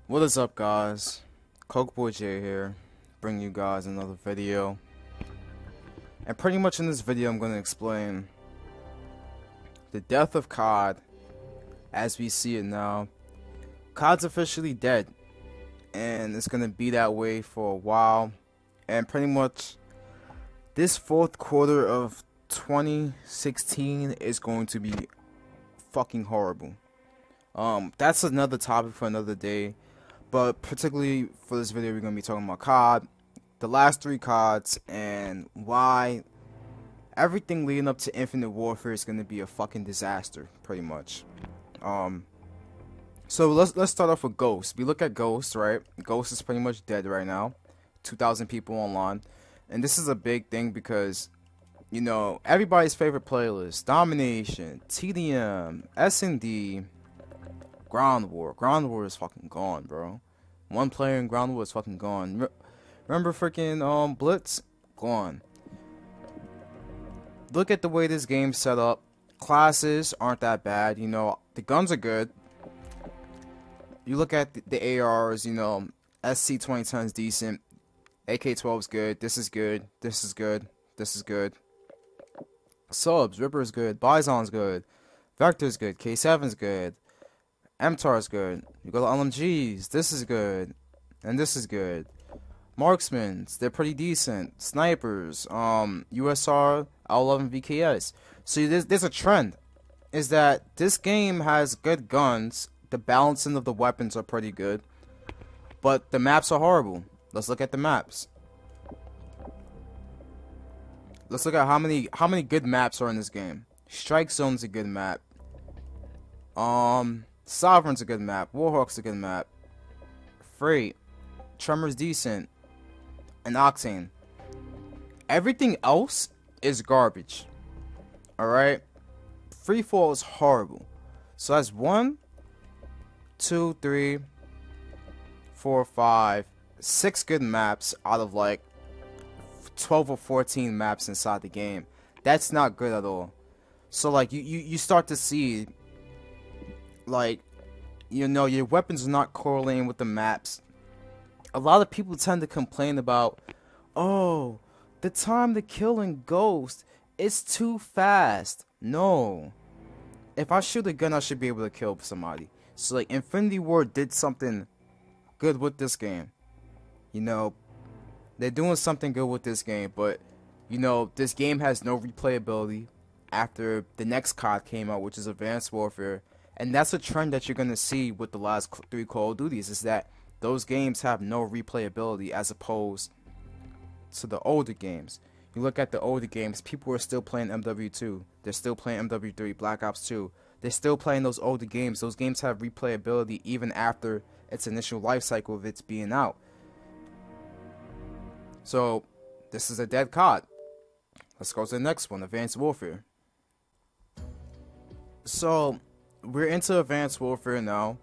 What is up, guys? Coke Boy J here, bringing you guys another video. And pretty much in this video I'm going to explain the death of COD as we see it now. COD's officially dead, and it's going to be that way for a while. And pretty much this fourth quarter of 2016 is going to be fucking horrible. That's another topic for another day. But particularly for this video, we're going to be talking about COD, the last 3 CODs, and why everything leading up to Infinite Warfare is going to be a fucking disaster, pretty much. So let's start off with Ghost. We look at Ghost, right? Ghost is pretty much dead right now. 2,000 people online. And this is a big thing because, you know, everybody's favorite playlist, Domination, TDM, S&D, Ground War. Ground War is fucking gone, bro. One player in Ground War is fucking gone. Remember freaking Blitz? Gone. Look at the way this game's set up. Classes aren't that bad, you know. The guns are good. You look at the ARs, you know. SC-2010 is decent. AK-12 is good. This is good. This is good. This is good. Subs, Ripper's good. Bison's good. Vector's good. K7's good. MTAR's good. You go to LMGs. This is good. And this is good. Marksmans, they're pretty decent. Snipers, USR, L11 VKS. So there's a trend. Is that this game has good guns. The balancing of the weapons are pretty good. But the maps are horrible. Let's look at the maps. Let's look at how many good maps are in this game. Strike Zone's a good map. Sovereign's a good map. Warhawk's a good map. Freight. Tremor's decent. And Octane. Everything else is garbage. Alright? Freefall is horrible. So that's 1, 2, 3, 4, 5, 6 good maps out of like 12 or 14 maps inside the game. That's not good at all. So like you start to see, like, you know, your weapons are not correlating with the maps. A lot of people tend to complain about, oh, the time to kill in Ghost is too fast. No. If I shoot a gun, I should be able to kill somebody. So like Infinity Ward did something good with this game. You know, they're doing something good with this game, but you know, this game has no replayability after the next COD came out, which is Advanced Warfare. And that's a trend that you're going to see with the last 3 Call of Duties, is that those games have no replayability as opposed to the older games. You look at the older games, people are still playing MW2. They're still playing MW3, Black Ops 2. They're still playing those older games. Those games have replayability even after its initial life cycle of its being out. So, this is a dead COD. Let's go to the next one, Advanced Warfare. So, we're into Advanced Warfare now,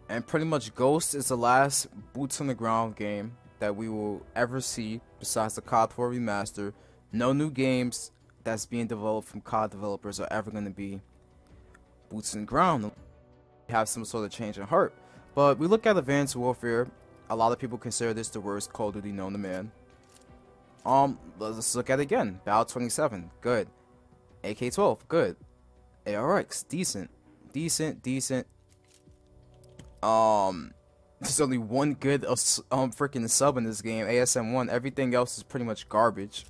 and pretty much Ghost is the last boots on the ground game that we will ever see besides the COD 4 remaster. No new games that's being developed from COD developers are ever going to be boots on the ground. Have some sort of change in heart. But we look at Advanced Warfare. A lot of people consider this the worst Call of Duty known to man. Let's look at it again. Battle 27, good. AK-12, good. ARX, decent. Decent. There's only one good freaking sub in this game, ASM1. Everything else is pretty much garbage.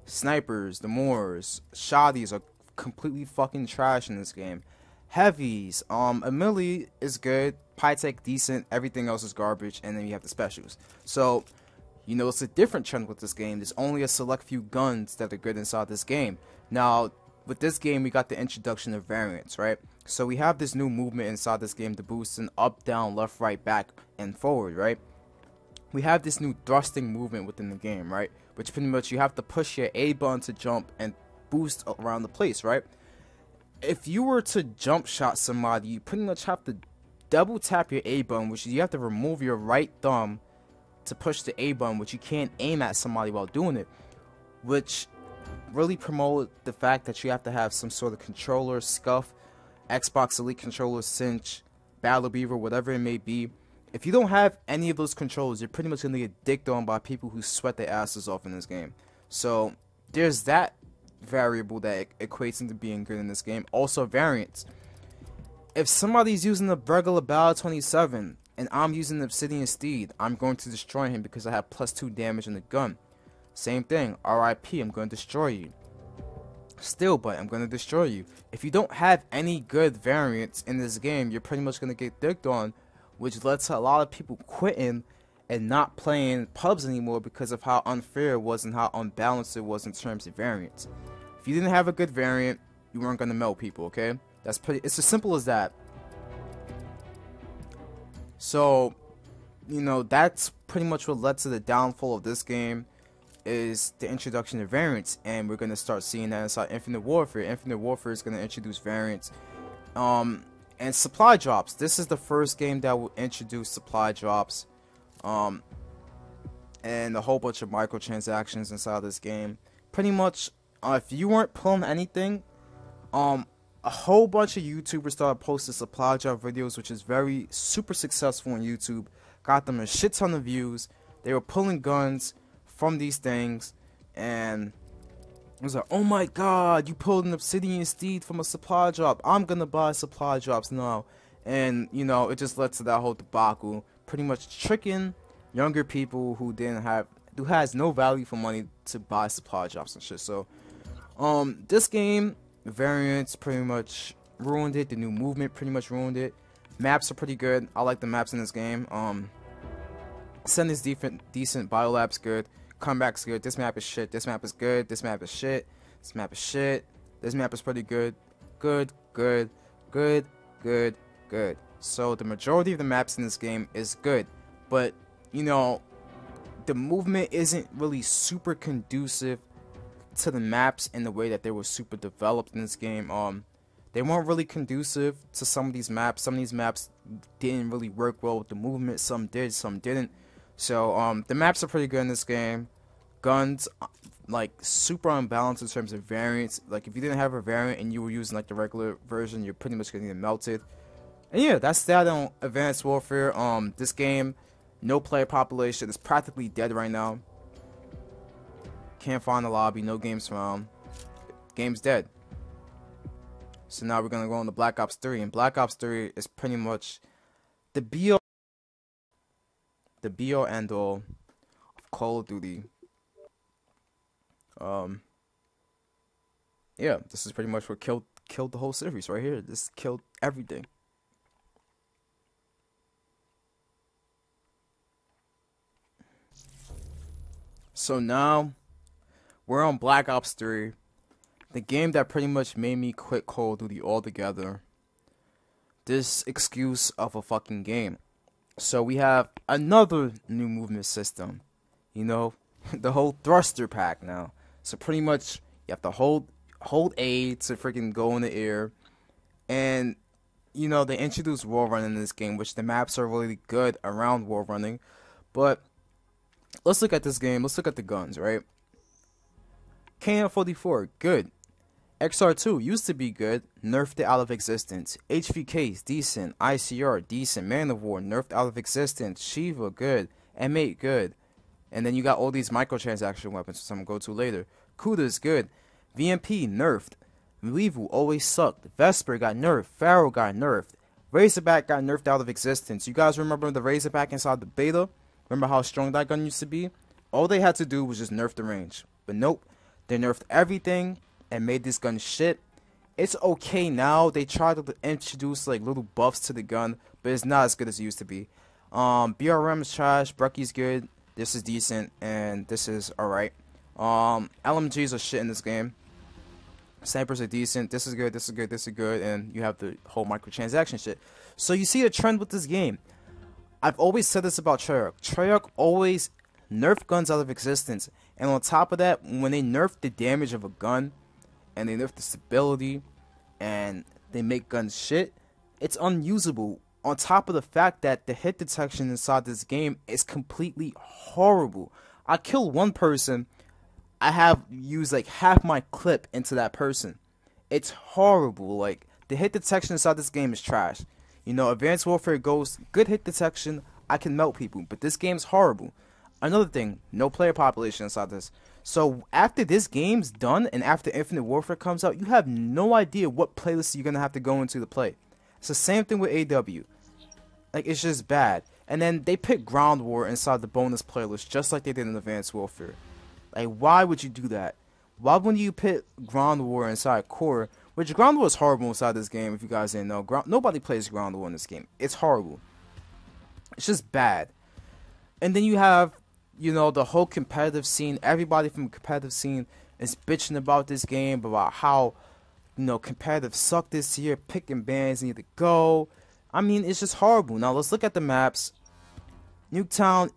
Snipers, the Moors, Shotties are completely fucking trash in this game. Heavies, Amelie is good, Pytech decent, everything else is garbage, and then you have the specials. So, you know, it's a different trend with this game. There's only a select few guns that are good inside this game. Now, with this game, we got the introduction of variants, right? So we have this new movement inside this game to boost an up, down, left, right, back, and forward, right? We have this new thrusting movement within the game, right? Which pretty much you have to push your A button to jump and boost around the place, right? If you were to jump shot somebody, you pretty much have to double tap your A button, which you have to remove your right thumb to push the A button, which you can't aim at somebody while doing it, which really promote the fact that you have to have some sort of controller, scuff, Xbox Elite controller, cinch, Battle Beaver, whatever it may be. If you don't have any of those controls, you're pretty much going to get dicked on by people who sweat their asses off in this game. So there's that variable that equates into being good in this game. Also variants. If somebody's using the regular Battle 27 and I'm using the Obsidian Steed, I'm going to destroy him because I have +2 damage in the gun. Same thing, RIP, I'm going to destroy you. Steel Butt, I'm going to destroy you. If you don't have any good variants in this game, you're pretty much going to get dicked on, which led to a lot of people quitting and not playing pubs anymore because of how unfair it was and how unbalanced it was in terms of variants. If you didn't have a good variant, you weren't going to melt people, okay? It's as simple as that. So, you know, that's pretty much what led to the downfall of this game, is the introduction of variants, and we're going to start seeing that inside Infinite Warfare. Infinite Warfare is going to introduce variants. And supply drops. This is the first game that will introduce supply drops. And a whole bunch of microtransactions inside this game. Pretty much, if you weren't pulling anything, a whole bunch of YouTubers started posting supply drop videos, which is very super successful on YouTube. Got them a shit ton of views. They were pulling guns from these things, and it was like, oh my god, you pulled an Obsidian Steed from a supply drop, I'm gonna buy supply drops now. And you know, it just led to that whole debacle, pretty much tricking younger people who has no value for money to buy supply drops and shit. So this game, variants pretty much ruined it. The new movement pretty much ruined it. Maps are pretty good. I like the maps in this game. Send is decent. Biolab's good. Comeback's good. This map is shit. This map is good. This map is shit. This map is shit. This map is pretty good. Good. So the majority of the maps in this game is good, but you know, the movement isn't really super conducive to the maps in the way that they were super developed in this game. They weren't really conducive to some of these maps. Some of these maps didn't really work well with the movement. Some did, some didn't. So the maps are pretty good in this game. Guns, like, super unbalanced in terms of variants. Like, if you didn't have a variant and you were using like the regular version, you're pretty much gonna get melted. And yeah, that's that on Advanced Warfare. This game, no player population, is practically dead right now. Can't find the lobby, no games found. Game's dead. So now we're gonna go on to Black Ops 3, and Black Ops 3 is pretty much the be-all end-all of Call of Duty. Yeah, this is pretty much what killed the whole series right here. This killed everything. So now we're on Black Ops 3, the game that pretty much made me quit Call of Duty altogether. This excuse of a fucking game. So we have another new movement system, you know, the whole thruster pack now. So pretty much you have to hold A to freaking go in the air, and you know, they introduced wall running in this game, which the maps are really good around wall running. But let's look at this game. Let's look at the guns, right? KN-44, good. XR2 used to be good, nerfed it out of existence. HVK's decent. ICR, decent. Man of War, nerfed out of existence. Shiva, good. M8, good. And then you got all these microtransaction weapons, which I'm going to go to later. Kuda's good. VMP, nerfed. Weevil always sucked. Vesper got nerfed. Pharaoh got nerfed. Razorback got nerfed out of existence. You guys remember the Razorback inside the beta? Remember how strong that gun used to be? All they had to do was just nerf the range. But nope. They nerfed everything and made this gun shit. It's okay now. They tried to introduce like little buffs to the gun, but it's not as good as it used to be. BRM is trash. Brecky's good. This is decent, and this is alright. LMGs are shit in this game. Snipers are decent. This is good. This is good. This is good. And you have the whole microtransaction shit. So you see a trend with this game. I've always said this about Treyarch. Treyarch always nerf guns out of existence. And on top of that, when they nerf the damage of a gun, and they nerf the stability, and they make guns shit, it's unusable. On top of the fact that the hit detection inside this game is completely horrible. I kill one person, I have used like half my clip into that person. It's horrible. Like, the hit detection inside this game is trash. You know, Advanced Warfare Ghost, good hit detection, I can melt people, but this game's horrible. Another thing, no player population inside this. So after this game's done and after Infinite Warfare comes out, you have no idea what playlist you're gonna have to go into to play. It's the same thing with AW. Like, it's just bad. And then they put Ground War inside the bonus playlist just like they did in Advanced Warfare. Like, why would you do that? Why wouldn't you put Ground War inside Core? Which Ground War is horrible inside this game, if you guys didn't know. Nobody plays Ground War in this game. It's horrible. It's just bad. And then you have, you know, the whole competitive scene. Everybody from the competitive scene is bitching about this game, about how, you know, competitive sucked this year. Picking bands need to go. I mean, it's just horrible. Now, let's look at the maps. Nuketown,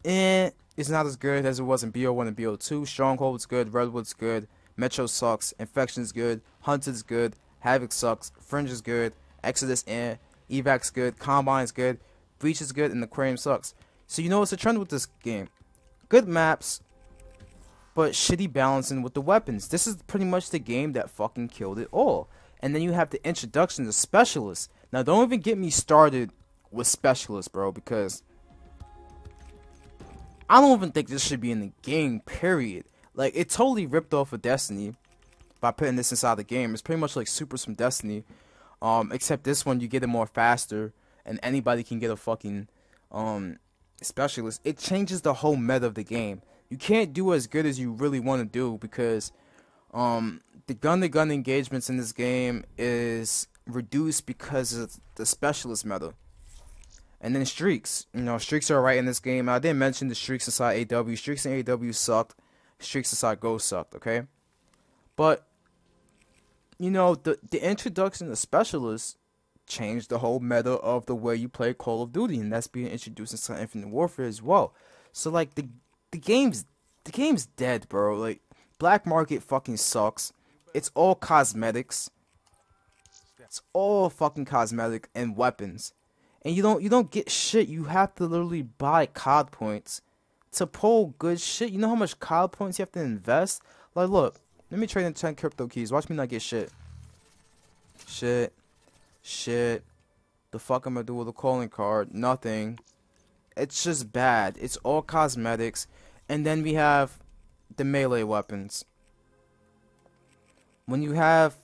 it's not as good as it was in BO1 and BO2. Stronghold's good. Redwood's good. Metro sucks. Infection's good. Hunted's good. Havoc sucks. Fringe is good. Exodus, Evac's good. Combine's good. Breach is good. And Aquarium sucks. So, you know what's the trend with this game? Good maps, but shitty balancing with the weapons. This is pretty much the game that fucking killed it all. And then you have the introduction to Specialists. Now, don't even get me started with Specialists, bro, because I don't even think this should be in the game, period. Like, it totally ripped off of Destiny by putting this inside the game. It's pretty much like Supers from Destiny, except this one you get it more faster, and anybody can get a fucking Specialist. It changes the whole meta of the game. You can't do as good as you really want to do because the gun-to-gun engagements in this game is reduced because of the Specialist meta. And then streaks. You know, streaks are right in this game. I didn't mention the streaks inside AW. Streaks in AW sucked. Streaks inside Ghost sucked, okay? But, you know, the introduction of Specialists changed the whole meta of the way you play Call of Duty, and that's being introduced into Infinite Warfare as well. So, like, the game's dead, bro. Like, Black Market fucking sucks. It's all cosmetics. It's all fucking cosmetic and weapons. And you don't get shit. You have to literally buy COD points to pull good shit. You know how much COD points you have to invest? Like, look, let me trade in 10 crypto keys. Watch me not get shit. Shit. The fuck am I do with a calling card? Nothing. It's just bad. It's all cosmetics. And then we have the melee weapons. When you have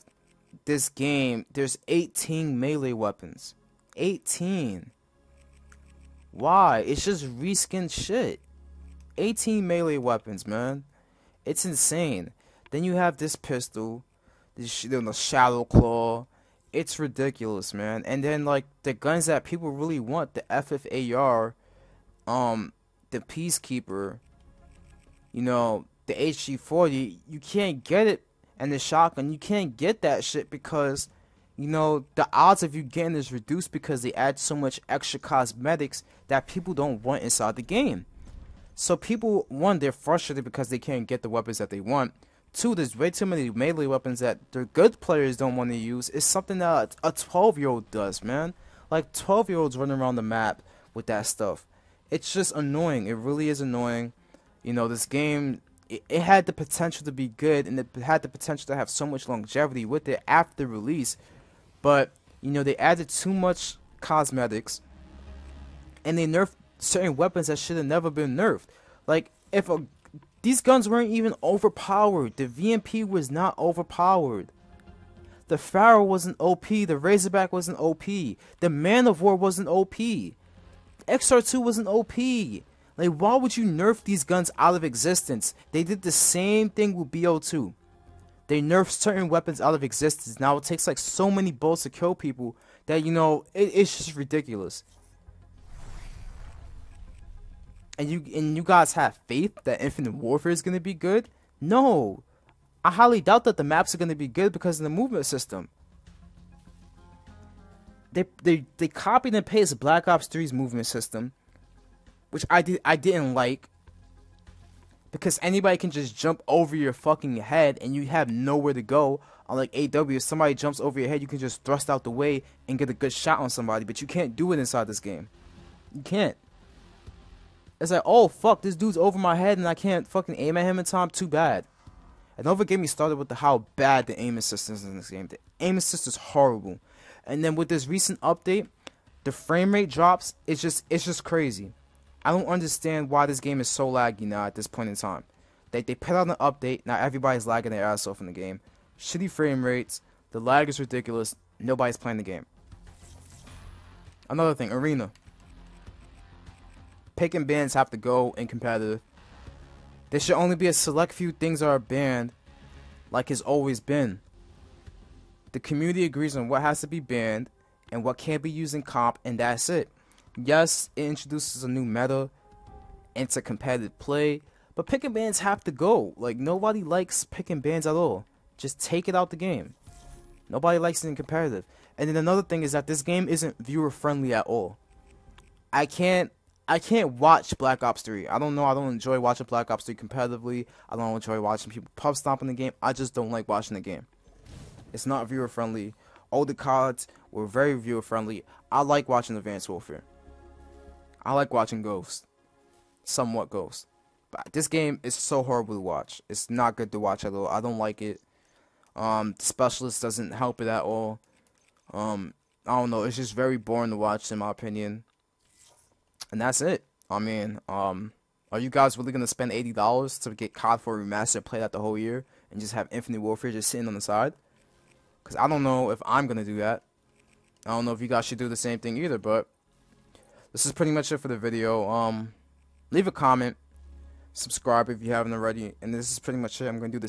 this game, there's 18 melee weapons. 18. Why? It's just reskin shit. 18 melee weapons, man. It's insane. Then you have this pistol, the Shadow Claw. It's ridiculous, man. And then, like, the guns that people really want, the FFAR, the Peacekeeper, you know, the HG40, you can't get it. And the shotgun, you can't get that shit because, you know, the odds of you getting is reduced because they add so much extra cosmetics that people don't want inside the game. So people, one, they're frustrated because they can't get the weapons that they want. Two, there's way too many melee weapons that the good players don't want to use. It's something that a 12-year-old does, man. Like, 12-year-olds running around the map with that stuff. It's just annoying. It really is annoying. You know, this game, it had the potential to be good, and it had the potential to have so much longevity with it after release. But, you know, they added too much cosmetics, and they nerfed certain weapons that should have never been nerfed. Like, if these guns weren't even overpowered. The VMP was not overpowered. The Pharaoh wasn't OP. The Razorback wasn't OP. The Man of War wasn't OP. XR2 wasn't OP. Like, why would you nerf these guns out of existence? They did the same thing with BO2. They nerfed certain weapons out of existence. Now it takes like so many bullets to kill people that, you know, it's just ridiculous. And you guys have faith that Infinite Warfare is going to be good? No. I highly doubt that the maps are going to be good because of the movement system. They copied and pasted Black Ops 3's movement system, which I didn't like, because anybody can just jump over your fucking head and you have nowhere to go. Unlike AW, if somebody jumps over your head, you can just thrust out the way and get a good shot on somebody, but you can't do it inside this game. You can't. It's like, oh fuck, this dude's over my head and I can't fucking aim at him in time. Too bad. And don't get me started with how bad the aim assist is in this game. The aim assist is horrible. And then with this recent update, The frame rate drops. It's just crazy. I don't understand why this game is so laggy now at this point in time. They put out an update. Now everybody's lagging their ass off in the game. Shitty frame rates. The lag is ridiculous. Nobody's playing the game. Another thing, arena. Pick and bans have to go in competitive. There should only be a select few things that are banned, like it's always been. The community agrees on what has to be banned and what can't be used in comp, and that's it. Yes, it introduces a new meta into competitive play, but pick and bans have to go. Like, nobody likes pick and bans at all. Just take it out the game. Nobody likes it in competitive. And then another thing is that this game isn't viewer friendly at all. I can't watch Black Ops 3. I don't know. I don't enjoy watching Black Ops 3 competitively. I don't enjoy watching people pub stomp in the game. I just don't like watching the game. It's not viewer friendly. Older CODs were very viewer friendly. I like watching Advanced Warfare. I like watching Ghost. Somewhat Ghost. But this game is so horrible to watch. It's not good to watch at all. I don't like it. The Specialist doesn't help it at all. I don't know. It's just very boring to watch, in my opinion. And that's it. I mean, are you guys really gonna spend $80 to get COD 4 Remastered and play that the whole year and just have Infinite Warfare just sitting on the side? Because I don't know if I'm gonna do that. I don't know if you guys should do the same thing either. But this is pretty much it for the video. Leave a comment, subscribe if you haven't already, and this is pretty much it. I'm gonna do this